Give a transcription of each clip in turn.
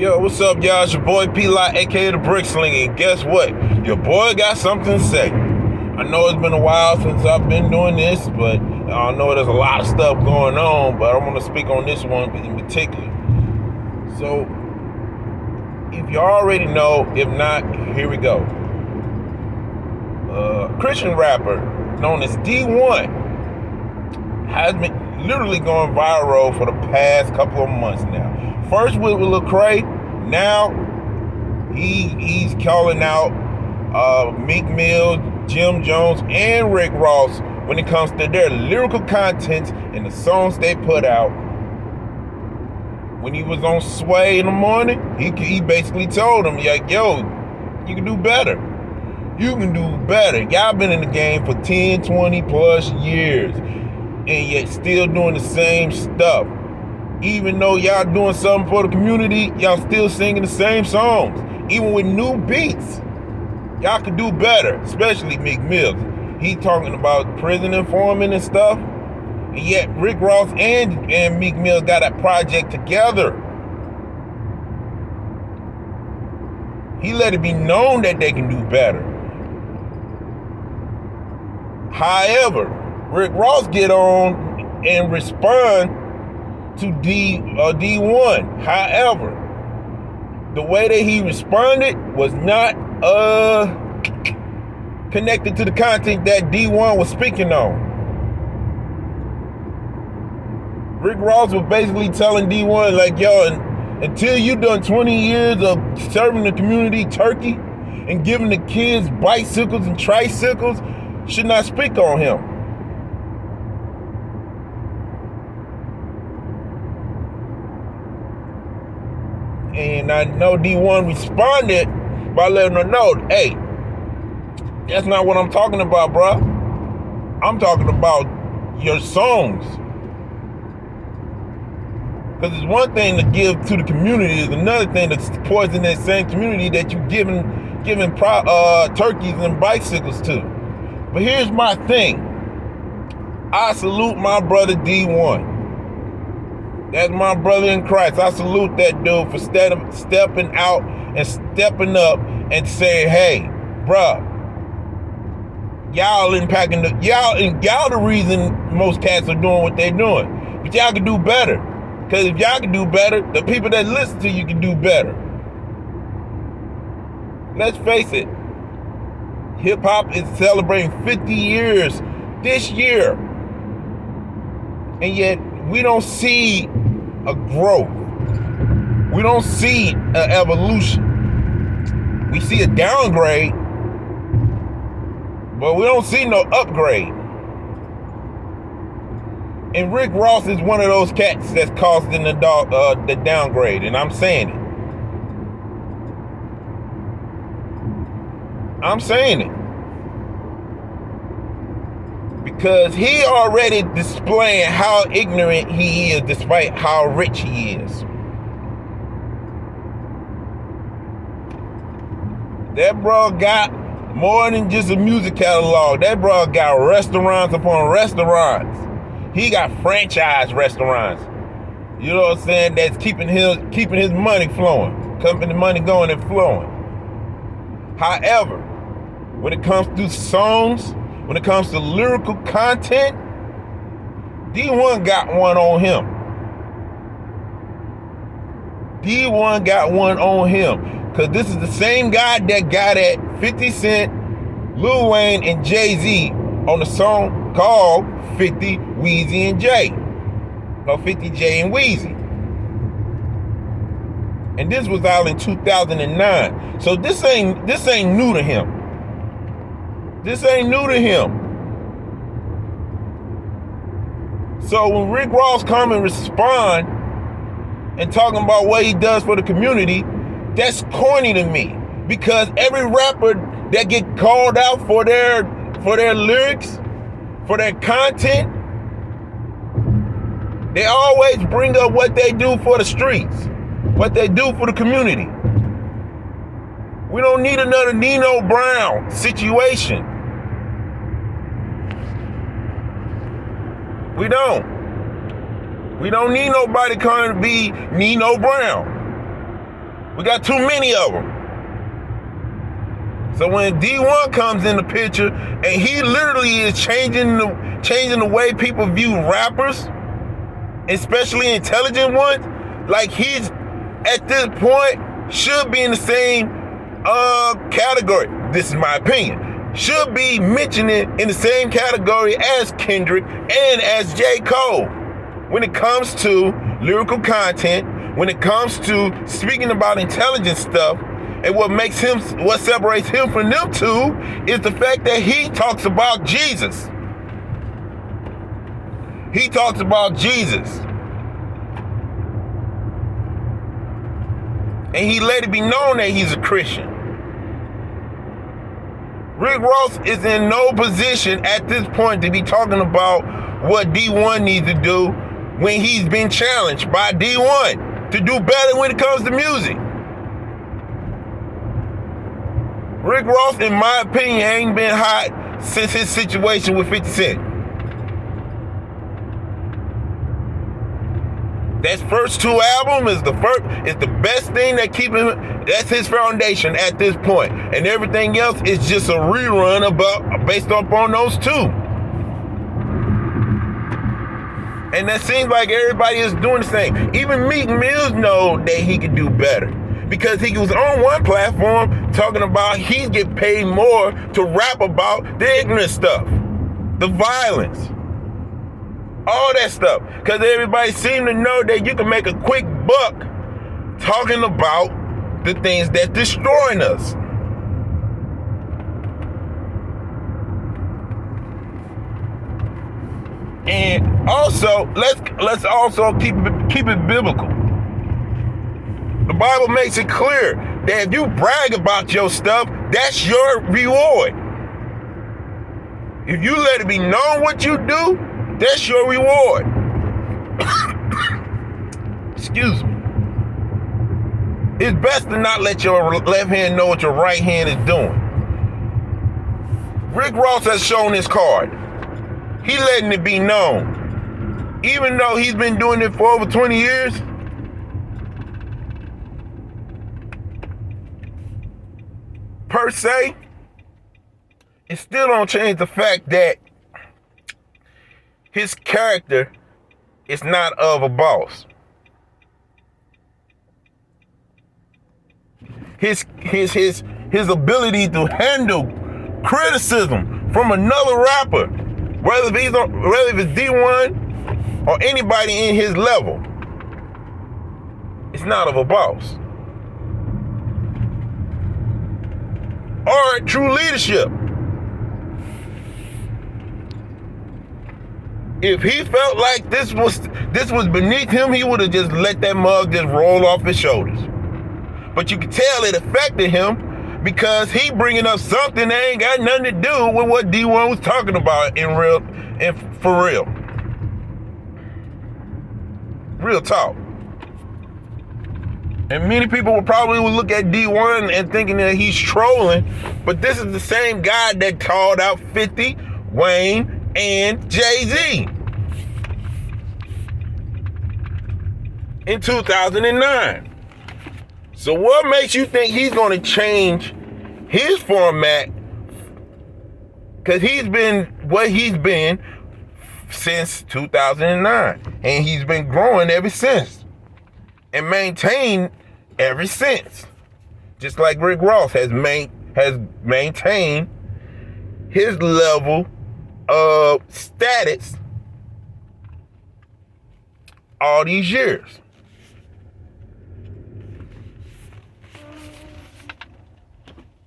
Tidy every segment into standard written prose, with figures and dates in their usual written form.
Yo, what's up, y'all? It's your boy P-Lot, aka the Brick Slinger. And guess what? Your boy got something to say. I know it's been a while since I've been doing this, but I know there's a lot of stuff going on, but I want to speak on this one in particular. So, if you already know, if not, here we go. Christian rapper known as Dee-1 has been literally going viral for the past couple of months now. First with Lecrae, now he's calling out Meek Mill, Jim Jones, and Rick Ross when it comes to their lyrical content and the songs they put out. When he was on Sway in the morning, he basically told them, like, yo, you can do better. You can do better. Y'all been in the game for 10, 20 plus years, and yet still doing the same stuff. Even though y'all doing something for the community, y'all still singing the same songs. Even with new beats, y'all could do better, especially Meek Mill. He talking about prison informant and stuff, and yet Rick Ross and Meek Mill got a project together. He let it be known that they can do better. However, Rick Ross get on and respond to Dee-1. However, the way that he responded was not connected to the content that Dee-1 was speaking on. Rick Ross was basically telling Dee-1, like, yo, until you done 20 years of serving the community turkey and giving the kids bicycles and tricycles, should not speak on him. And I know Dee-1 responded by letting her know, hey, that's not what I'm talking about, bro. I'm talking about your songs. Because it's one thing to give to the community, it's another thing to poison that same community that you giving turkeys and bicycles to. But here's my thing. I salute my brother Dee-1. That's my brother in Christ. I salute that dude for stepping out and stepping up and saying, hey, bruh, y'all impacting y'all the reason most cats are doing what they're doing. But y'all can do better. Because if y'all can do better, the people that listen to you can do better. Let's face it. Hip-hop is celebrating 50 years this year. And yet, we don't see a growth. We don't see an evolution. We see a downgrade, but we don't see no upgrade. And Rick Ross is one of those cats that's causing the downgrade, and I'm saying it. I'm saying it. Because he already displaying how ignorant he is despite how rich he is. That bro got more than just a music catalog. That bro got restaurants upon restaurants. He got franchise restaurants. You know what I'm saying? That's keeping his money flowing. Keeping the money going and flowing. However, when it comes to songs, when it comes to lyrical content, Dee-1 got one on him. Dee-1 got one on him. Because this is the same guy that got at 50 Cent, Lil Wayne, and Jay-Z on the song called 50 Weezy and Jay. Or 50 Jay and Weezy. And this was out in 2009. So this ain't new to him. This ain't new to him. So when Rick Ross come and respond and talking about what he does for the community, that's corny to me. Because every rapper that get called out for their lyrics, for their content, they always bring up what they do for the streets, what they do for the community. We don't need another Nino Brown situation. We don't. We don't need nobody coming to be Nino Brown. We got too many of them. So when Dee-1 comes in the picture and he literally is changing the way people view rappers, especially intelligent ones, like he's at this point should be in the same category. This is my opinion. Should be mentioning in the same category as Kendrick and as J. Cole when it comes to lyrical content, when it comes to speaking about intelligent stuff. And what separates him from them two is the fact that he talks about Jesus. He talks about Jesus. And he let it be known that he's a Christian. Rick Ross is in no position at this point to be talking about what Dee-1 needs to do when he's been challenged by Dee-1 to do better when it comes to music. Rick Ross, in my opinion, ain't been hot since his situation with 50 Cent. That first two albums is the best thing that keep him. That's his foundation at this point, and everything else is just a rerun based upon those two. And that seems like everybody is doing the same. Even Meek Mills know that he could do better because he was on one platform talking about he get paid more to rap about the ignorant stuff, the violence. All that stuff. Because everybody seemed to know that you can make a quick buck talking about the things that destroying us. And also, let's also keep it biblical. The Bible makes it clear that if you brag about your stuff, that's your reward. If you let it be known what you do, that's your reward. Excuse me. It's best to not let your left hand know what your right hand is doing. Rick Ross has shown his card. He letting it be known. Even though he's been doing it for over 20 years, per se, it still don't change the fact that his character is not of a boss. His ability to handle criticism from another rapper, whether it's Dee-1 or anybody in his level, it's not of a boss. Or true leadership. If he felt like this was beneath him, he would have just let that mug just roll off his shoulders. But you can tell it affected him because he bringing up something that ain't got nothing to do with what Dee-1 was talking about for real. Real talk. And many people will probably look at Dee-1 and thinking that he's trolling, but this is the same guy that called out 50, Wayne, and Jay-Z in 2009. So what makes you think he's going to change his format? Because he's been what he's been since 2009, and he's been growing ever since and maintained ever since. Just like Rick Ross has maintained his level of status all these years.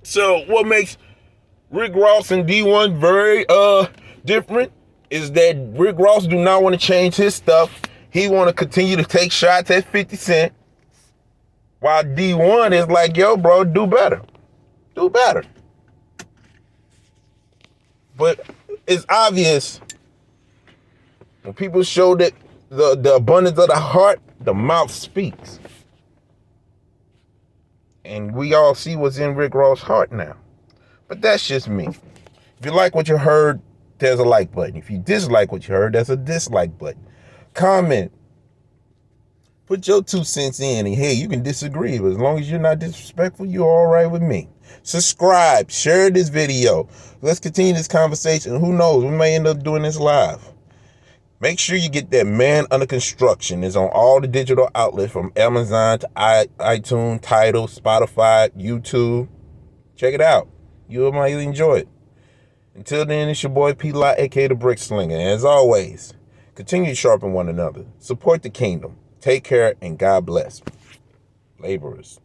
So what makes Rick Ross and Dee-1 very different is that Rick Ross do not want to change his stuff. He want to continue to take shots at 50 Cent, while Dee-1 is like, yo, bro, do better. Do better. But it's obvious when people show that the abundance of the heart, the mouth speaks. And we all see what's in Rick Ross' heart now. But that's just me. If you like what you heard, there's a like button. If you dislike what you heard, there's a dislike button. Comment. Put your 2 cents in, and hey, you can disagree, but as long as you're not disrespectful, you're all right with me. Subscribe, share this video. Let's continue this conversation. Who knows? We may end up doing this live. Make sure you get that Man Under Construction. It's on all the digital outlets from Amazon to iTunes, Tidal, Spotify, YouTube. Check it out. You might enjoy it. Until then, it's your boy P. Lot, aka the Brick Slinger. And as always, continue to sharpen one another. Support the kingdom. Take care and God bless. Laborers.